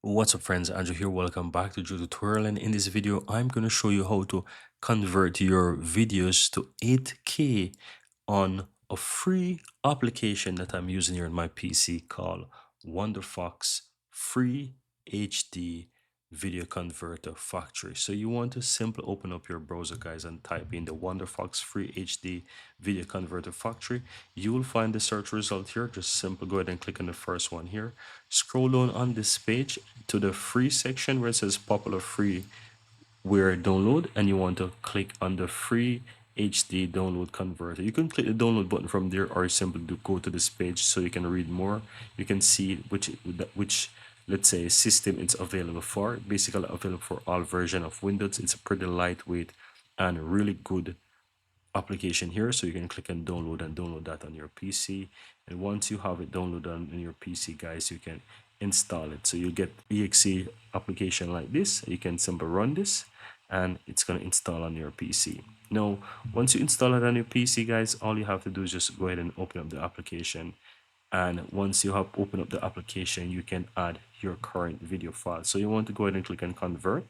What's up friends, Andrew here. Welcome back to Joe Tutorial, and in this video I'm going to show you how to convert your videos to 8K on a free application that I'm using here on my PC called WonderFox Free HD Video Converter Factory. So you want to simply open up your browser, guys, and type in the WonderFox Free HD Video Converter Factory. You will find the search result here. Just simply go ahead and click on the first one here. Scroll down on this page to the free section where it says popular free where download, and you want to click on the free HD download converter. You can click the download button from there, or simply go to this page so you can read more. You can see which let's say system it's available for. Basically available for all version of Windows. It's a pretty lightweight and really good application here, so you can click on download and download that on your PC. And once you have it downloaded on your PC, guys, you can install it. So you get exe application like this. You can simply run this and it's going to install on your PC. Now once you install it on your PC, guys, all you have to do is just go ahead and open up the application. And once you have opened up the application, you can add your current video file. So you want to go ahead and click on convert,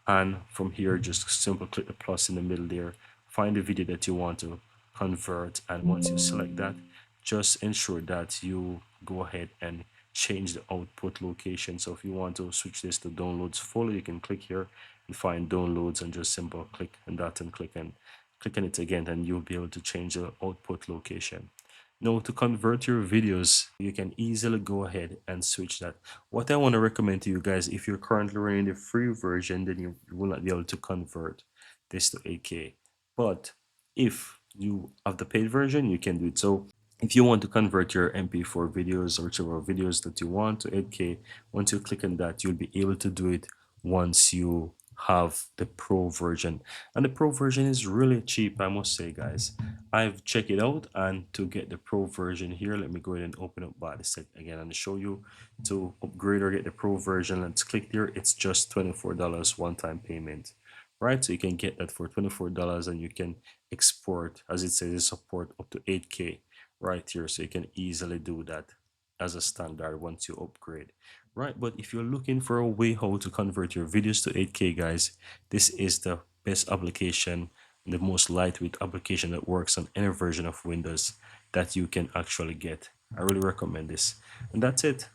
and from here just simply click the plus in the middle there, find the video that you want to convert, and once you select that, just ensure that you go ahead and change the output location. So if you want to switch this to downloads folder, you can click here and find downloads and just simply click on that and click on it again, and you'll be able to change the output location. Now, to convert your videos, you can easily go ahead and switch that. What I want to recommend to you guys, if you're currently running the free version, then you will not be able to convert this to 8K. But if you have the paid version, you can do it. So if you want to convert your MP4 videos or whichever videos that you want to 8K, once you click on that, you'll be able to do it once you have the pro version. And the pro version is really cheap, I must say, guys. I've checked it out, and to get the pro version here, let me go ahead and open up body set again and show you. To upgrade or get the pro version, let's click there. It's just $24 one-time payment, right? So you can get that for $24, and you can export, as it says, support up to 8K right here. So you can easily do that as a standard once you upgrade, right? But if you're looking for a way how to convert your videos to 8K, guys, this is the best application, the most lightweight application that works on any version of Windows that you can actually get. I really recommend this. And that's it.